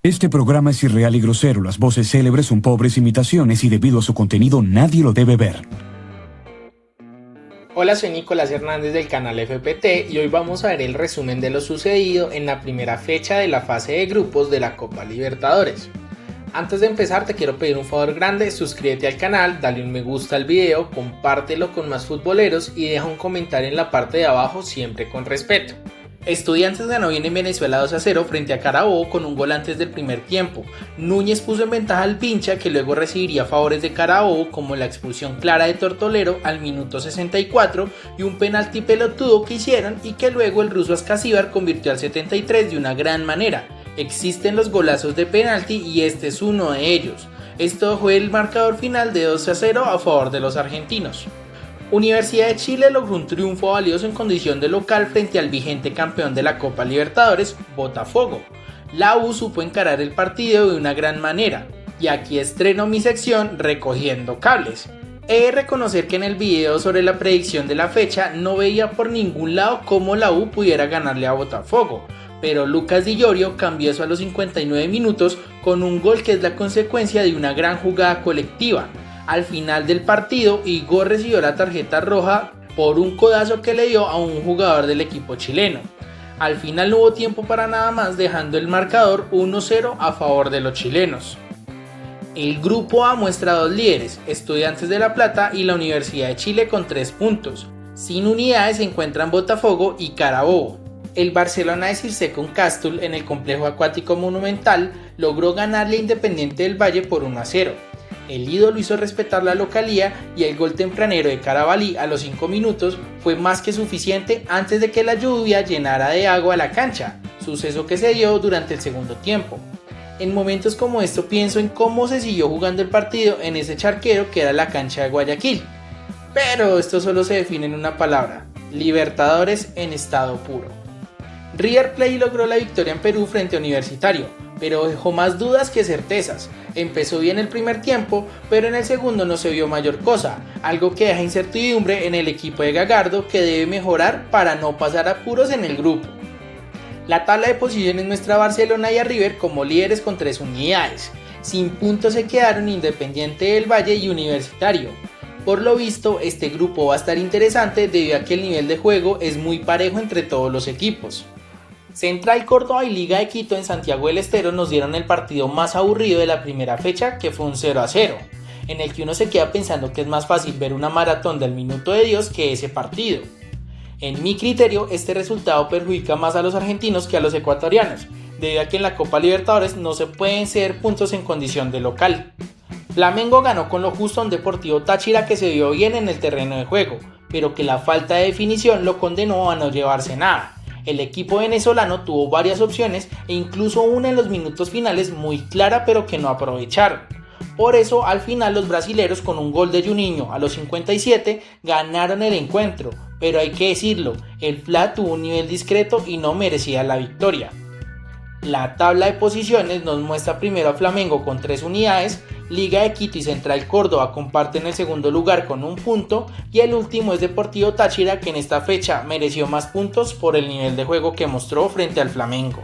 Este programa es irreal y grosero. Las voces célebres son pobres imitaciones y debido a su contenido nadie lo debe ver. Hola, soy Nicolás Hernández del canal FPT y hoy vamos a ver el resumen de lo sucedido en la primera fecha de la fase de grupos de la Copa Libertadores. Antes de empezar te quiero pedir un favor grande, suscríbete al canal, dale un me gusta al video, compártelo con más futboleros y deja un comentario en la parte de abajo siempre con respeto. Estudiantes ganó bien en Venezuela 2-0 frente a Carabobo con un gol antes del primer tiempo. Núñez puso en ventaja al Pincha, que luego recibiría favores de Carabobo como la expulsión clara de Tortolero al minuto 64 y un penalti pelotudo que hicieron y que luego el ruso Ascasíbar convirtió al 73 de una gran manera. Existen los golazos de penalti y este es uno de ellos. Esto fue el marcador final de 2-0 a favor de los argentinos. Universidad de Chile logró un triunfo valioso en condición de local frente al vigente campeón de la Copa Libertadores, Botafogo. La U supo encarar el partido de una gran manera, y aquí estreno mi sección recogiendo cables. He de reconocer que en el video sobre la predicción de la fecha no veía por ningún lado cómo la U pudiera ganarle a Botafogo, pero Lucas Di Llorio cambió eso a los 59 minutos con un gol que es la consecuencia de una gran jugada colectiva. Al final del partido, Igor recibió la tarjeta roja por un codazo que le dio a un jugador del equipo chileno. Al final no hubo tiempo para nada más, dejando el marcador 1-0 a favor de los chilenos. El grupo A muestra dos líderes, Estudiantes de La Plata y la Universidad de Chile con 3 puntos. Sin unidades se encuentran Botafogo y Carabobo. El Barcelona de Circe con Castul en el complejo acuático Monumental logró ganarle a Independiente del Valle por 1-0. El ídolo hizo respetar la localía y el gol tempranero de Carabalí a los 5 minutos fue más que suficiente antes de que la lluvia llenara de agua la cancha, suceso que se dio durante el segundo tiempo. En momentos como esto pienso en cómo se siguió jugando el partido en ese charquero que era la cancha de Guayaquil. Pero esto solo se define en una palabra: Libertadores en estado puro. River Plate logró la victoria en Perú frente a Universitario, pero dejó más dudas que certezas. Empezó bien el primer tiempo, pero en el segundo no se vio mayor cosa, algo que deja incertidumbre en el equipo de Gagardo, que debe mejorar para no pasar apuros en el grupo. La tabla de posiciones muestra a Barcelona y a River como líderes con 3 unidades. Sin puntos se quedaron Independiente del Valle y Universitario. Por lo visto, este grupo va a estar interesante debido a que el nivel de juego es muy parejo entre todos los equipos. Central Córdoba y Liga de Quito en Santiago del Estero nos dieron el partido más aburrido de la primera fecha, que fue un 0-0, en el que uno se queda pensando que es más fácil ver una maratón del minuto de Dios que ese partido. En mi criterio, este resultado perjudica más a los argentinos que a los ecuatorianos, debido a que en la Copa Libertadores no se pueden ceder puntos en condición de local. Flamengo ganó con lo justo a un Deportivo Táchira que se vio bien en el terreno de juego, pero que la falta de definición lo condenó a no llevarse nada. El equipo venezolano tuvo varias opciones e incluso una en los minutos finales muy clara, pero que no aprovecharon. Por eso al final los brasileros, con un gol de Juninho a los 57, ganaron el encuentro, pero hay que decirlo, el Fla tuvo un nivel discreto y no merecía la victoria. La tabla de posiciones nos muestra primero a Flamengo con 3 unidades, Liga de Quito y Central Córdoba comparten el segundo lugar con 1 punto y el último es Deportivo Táchira, que en esta fecha mereció más puntos por el nivel de juego que mostró frente al Flamengo.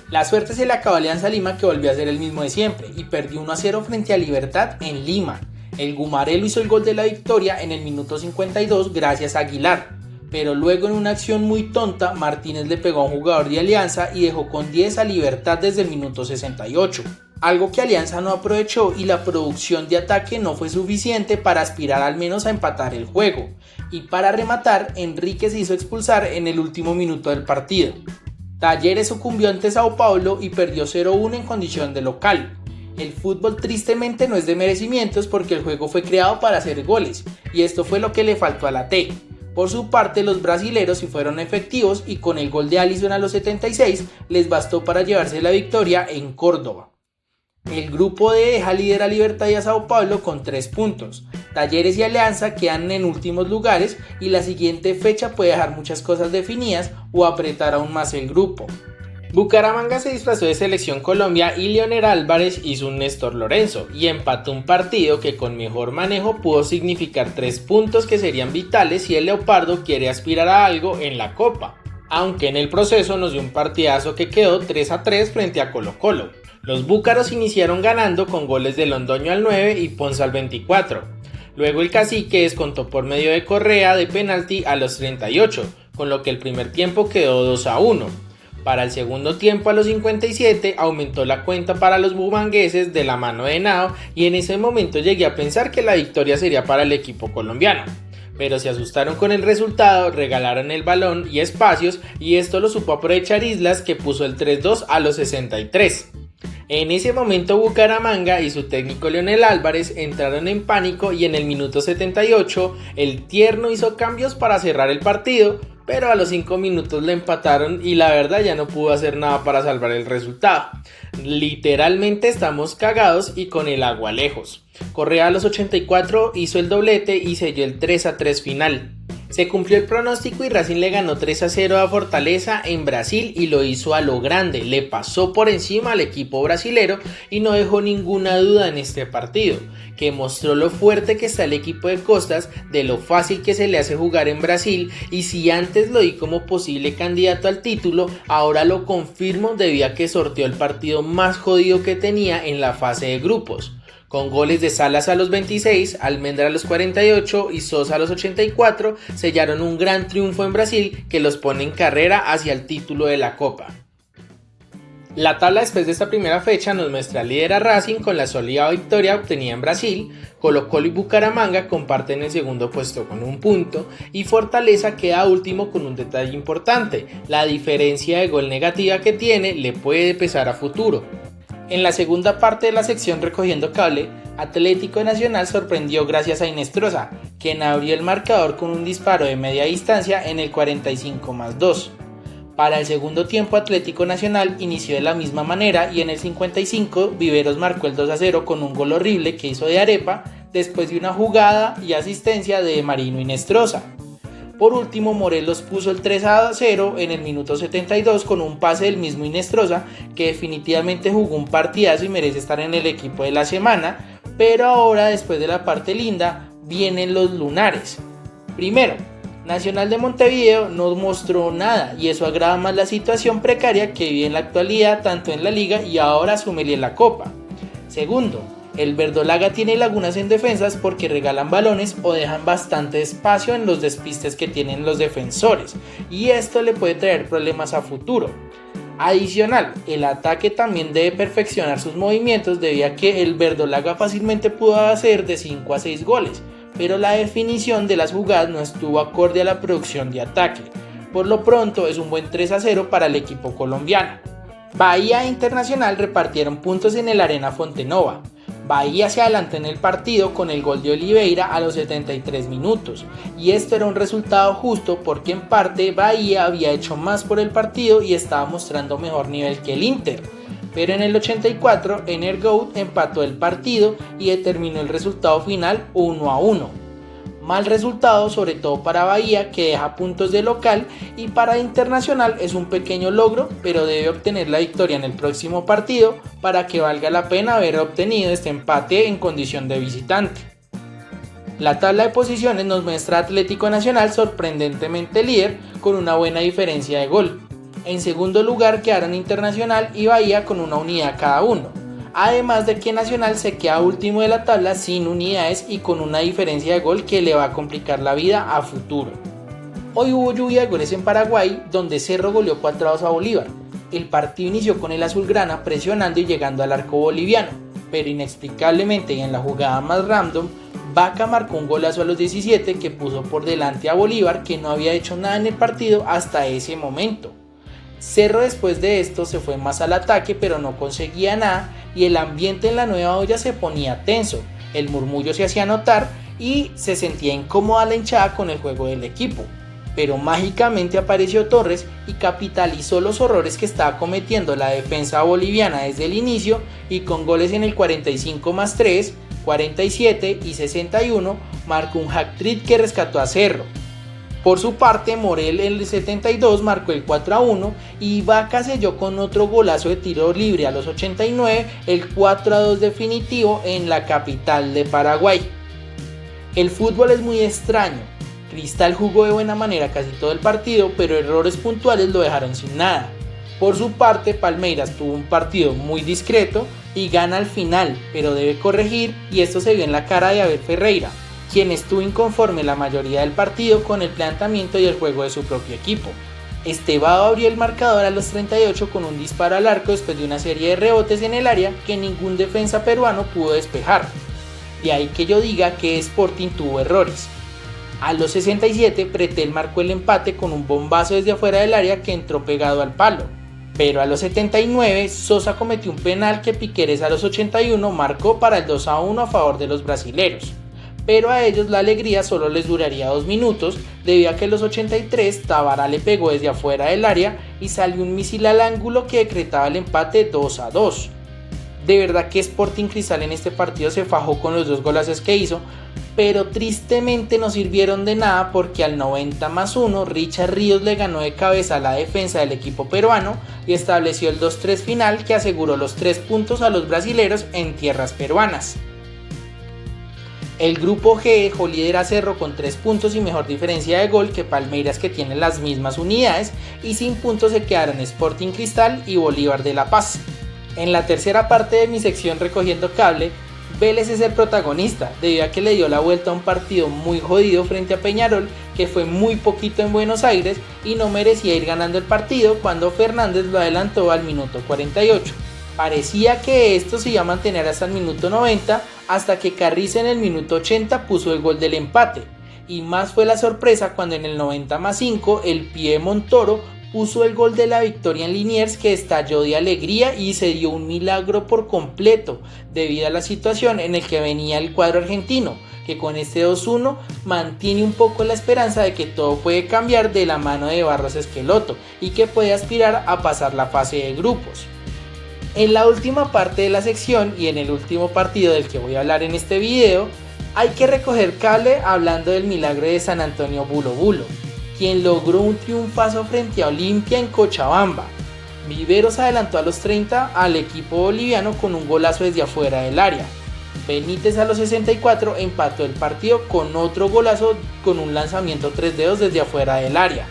La suerte se le acabó a Alianza Lima, que volvió a ser el mismo de siempre y perdió 1-0 frente a Libertad en Lima. El Gumarelo hizo el gol de la victoria en el minuto 52 gracias a Aguilar. Pero luego en una acción muy tonta, Martínez le pegó a un jugador de Alianza y dejó con 10 a Libertad desde el minuto 68. Algo que Alianza no aprovechó y la producción de ataque no fue suficiente para aspirar al menos a empatar el juego. Y para rematar, Enrique se hizo expulsar en el último minuto del partido. Talleres sucumbió ante Sao Paulo y perdió 0-1 en condición de local. El fútbol tristemente no es de merecimientos porque el juego fue creado para hacer goles y esto fue lo que le faltó a la T. Por su parte, los brasileros sí fueron efectivos y con el gol de Alisson a los 76 les bastó para llevarse la victoria en Córdoba. El grupo D deja líder a Libertad y a Sao Paulo con 3 puntos. Talleres y Alianza quedan en últimos lugares y la siguiente fecha puede dejar muchas cosas definidas o apretar aún más el grupo. Bucaramanga se disfrazó de Selección Colombia y Leonel Álvarez hizo un Néstor Lorenzo y empató un partido que con mejor manejo pudo significar 3 puntos que serían vitales si el Leopardo quiere aspirar a algo en la Copa, aunque en el proceso nos dio un partidazo que quedó 3-3 frente a Colo-Colo. Los búcaros iniciaron ganando con goles de Londoño al 9 y Ponce al 24. Luego el Cacique descontó por medio de Correa de penalti a los 38, con lo que el primer tiempo quedó 2-1. Para el segundo tiempo a los 57 aumentó la cuenta para los bumangueses de la mano de Henao y en ese momento llegué a pensar que la victoria sería para el equipo colombiano. Pero se asustaron con el resultado, regalaron el balón y espacios y esto lo supo aprovechar Islas, que puso el 3-2 a los 63. En ese momento Bucaramanga y su técnico Leonel Álvarez entraron en pánico y en el minuto 78 el Tierno hizo cambios para cerrar el partido, pero a los 5 minutos le empataron y la verdad ya no pudo hacer nada para salvar el resultado. Literalmente estamos cagados y con el agua lejos. Correa a los 84 hizo el doblete y selló el 3-3 final. Se cumplió el pronóstico y Racing le ganó 3-0 a Fortaleza en Brasil y lo hizo a lo grande, le pasó por encima al equipo brasilero y no dejó ninguna duda en este partido, que mostró lo fuerte que está el equipo de Costas, de lo fácil que se le hace jugar en Brasil y si antes lo di como posible candidato al título, ahora lo confirmo debido a que sorteó el partido más jodido que tenía en la fase de grupos. Con goles de Salas a los 26, Almendra a los 48 y Sosa a los 84, sellaron un gran triunfo en Brasil que los pone en carrera hacia el título de la Copa. La tabla después de esta primera fecha nos muestra líder a Racing con la sólida victoria obtenida en Brasil, Colo-Colo y Bucaramanga comparten el segundo puesto con 1 punto y Fortaleza queda último con un detalle importante, la diferencia de gol negativa que tiene le puede pesar a futuro. En la segunda parte de la sección recogiendo cable, Atlético Nacional sorprendió gracias a Inestrosa, quien abrió el marcador con un disparo de media distancia en el 45+2. Para el segundo tiempo Atlético Nacional inició de la misma manera y en el 55 Viveros marcó el 2-0 con un gol horrible que hizo de Arepa después de una jugada y asistencia de Marino Inestrosa. Por último, Morelos puso el 3-0 en el minuto 72 con un pase del mismo Inestrosa, que definitivamente jugó un partidazo y merece estar en el equipo de la semana, pero ahora después de la parte linda vienen los lunares. Primero, Nacional de Montevideo no mostró nada y eso agrava más la situación precaria que vive en la actualidad tanto en la liga y ahora súmele en la Copa. Segundo, el verdolaga tiene lagunas en defensas porque regalan balones o dejan bastante espacio en los despistes que tienen los defensores y esto le puede traer problemas a futuro. Adicional, el ataque también debe perfeccionar sus movimientos debido a que el verdolaga fácilmente pudo hacer de 5 a 6 goles, pero la definición de las jugadas no estuvo acorde a la producción de ataque. Por lo pronto es un buen 3-0 para el equipo colombiano. Bahía e Internacional repartieron puntos en el Arena Fontenova. Bahía se adelantó en el partido con el gol de Oliveira a los 73 minutos y esto era un resultado justo porque en parte Bahía había hecho más por el partido y estaba mostrando mejor nivel que el Inter, pero en el 84 Energout empató el partido y determinó el resultado final 1-1. Mal resultado sobre todo para Bahía que deja puntos de local y para Internacional es un pequeño logro pero debe obtener la victoria en el próximo partido para que valga la pena haber obtenido este empate en condición de visitante. La tabla de posiciones nos muestra a Atlético Nacional sorprendentemente líder con una buena diferencia de gol. En segundo lugar quedaron Internacional y Bahía con una unidad cada uno. Además de que Nacional se queda último de la tabla sin unidades y con una diferencia de gol que le va a complicar la vida a futuro. Hoy hubo lluvia de goles en Paraguay donde Cerro goleó 4-2 a Bolívar. El partido inició con el azulgrana presionando y llegando al arco boliviano, pero inexplicablemente y en la jugada más random, Vaca marcó un golazo a los 17 que puso por delante a Bolívar que no había hecho nada en el partido hasta ese momento. Cerro después de esto se fue más al ataque pero no conseguía nada y el ambiente en la nueva olla se ponía tenso, el murmullo se hacía notar y se sentía incómoda la hinchada con el juego del equipo. Pero mágicamente apareció Torres y capitalizó los horrores que estaba cometiendo la defensa boliviana desde el inicio y con goles en el 45+3, 47 y 61 marcó un hat-trick que rescató a Cerro. Por su parte, Morel en el 72 marcó el 4-1 y Vaca selló con otro golazo de tiro libre a los 89 el 4-2 definitivo en la capital de Paraguay. El fútbol es muy extraño. Cristal jugó de buena manera casi todo el partido, pero errores puntuales lo dejaron sin nada. Por su parte, Palmeiras tuvo un partido muy discreto y gana al final, pero debe corregir, y esto se vio en la cara de Abel Ferreira, quien estuvo inconforme la mayoría del partido con el planteamiento y el juego de su propio equipo. Estevao abrió el marcador a los 38 con un disparo al arco después de una serie de rebotes en el área que ningún defensa peruano pudo despejar. De ahí que yo diga que Sporting tuvo errores. A los 67 Pretel marcó el empate con un bombazo desde afuera del área que entró pegado al palo. Pero a los 79 Sosa cometió un penal que Piqueres a los 81 marcó para el 2-1 a favor de los brasileros. Pero a ellos la alegría solo les duraría 2 minutos debido a que a los 83 Tabara le pegó desde afuera del área y salió un misil al ángulo que decretaba el empate 2-2. De verdad que Sporting Cristal en este partido se fajó con los 2 golazos que hizo, pero tristemente no sirvieron de nada porque al 90+1 Richard Ríos le ganó de cabeza a la defensa del equipo peruano y estableció el 2-3 final que aseguró los 3 puntos a los brasileros en tierras peruanas. El grupo G dejó líder a Cerro con 3 puntos y mejor diferencia de gol que Palmeiras, que tiene las mismas unidades, y sin puntos se quedaron Sporting Cristal y Bolívar de La Paz. En la tercera parte de mi sección recogiendo cable, Vélez es el protagonista debido a que le dio la vuelta a un partido muy jodido frente a Peñarol, que fue muy poquito en Buenos Aires y no merecía ir ganando el partido cuando Fernández lo adelantó al minuto 48. Parecía que esto se iba a mantener hasta el minuto 90, hasta que Carrizo en el minuto 80 puso el gol del empate. Y más fue la sorpresa cuando en el 90+5 el pie de Montoro puso el gol de la victoria en Liniers, que estalló de alegría y se dio un milagro por completo debido a la situación en la que venía el cuadro argentino, que con este 2-1 mantiene un poco la esperanza de que todo puede cambiar de la mano de Barros Esqueloto y que puede aspirar a pasar la fase de grupos. En la última parte de la sección y en el último partido del que voy a hablar en este video, hay que recoger cable hablando del milagro de San Antonio Bulo Bulo, quien logró un triunfazo frente a Olimpia en Cochabamba. Viveros adelantó a los 30 al equipo boliviano con un golazo desde afuera del área. Benítez a los 64 empató el partido con otro golazo con un lanzamiento 3 dedos desde afuera del área.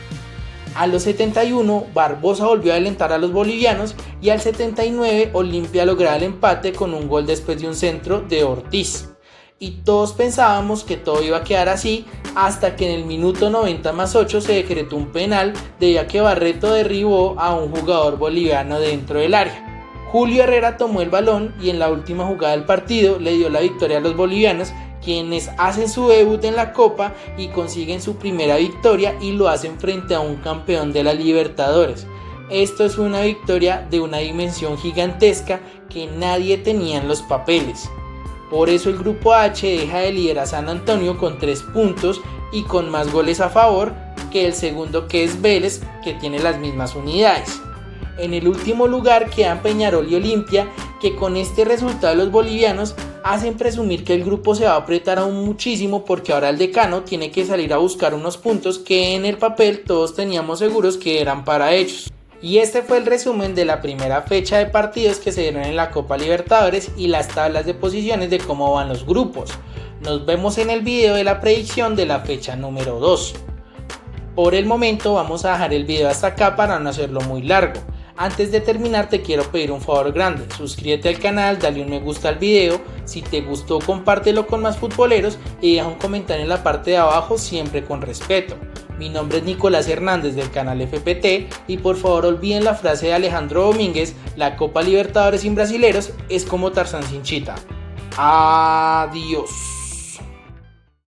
A los 71 Barbosa volvió a alentar a los bolivianos y al 79 Olimpia lograba el empate con un gol después de un centro de Ortiz. Y todos pensábamos que todo iba a quedar así hasta que en el minuto 90+8 se decretó un penal debido a que Barreto derribó a un jugador boliviano dentro del área. Julio Herrera tomó el balón y en la última jugada del partido le dio la victoria a los bolivianos, quienes hacen su debut en la Copa y consiguen su primera victoria y lo hacen frente a un campeón de la Libertadores. Esto es una victoria de una dimensión gigantesca que nadie tenía en los papeles. Por eso el grupo H deja de liderar a San Antonio con 3 puntos y con más goles a favor que el segundo, que es Vélez, que tiene las mismas unidades. En el último lugar quedan Peñarol y Olimpia, que con este resultado los bolivianos hacen presumir que el grupo se va a apretar aún muchísimo, porque ahora el decano tiene que salir a buscar unos puntos que en el papel todos teníamos seguros que eran para ellos. Y este fue el resumen de la primera fecha de partidos que se dieron en la Copa Libertadores y las tablas de posiciones de cómo van los grupos. Nos vemos en el video de la predicción de la fecha número 2. Por el momento vamos a dejar el video hasta acá para no hacerlo muy largo. Antes de terminar te quiero pedir un favor grande: suscríbete al canal, dale un me gusta al video, si te gustó compártelo con más futboleros y deja un comentario en la parte de abajo, siempre con respeto. Mi nombre es Nicolás Hernández del canal FPT y por favor olviden la frase de Alejandro Domínguez: la Copa Libertadores sin brasileros es como Tarzán sin chita. Adiós.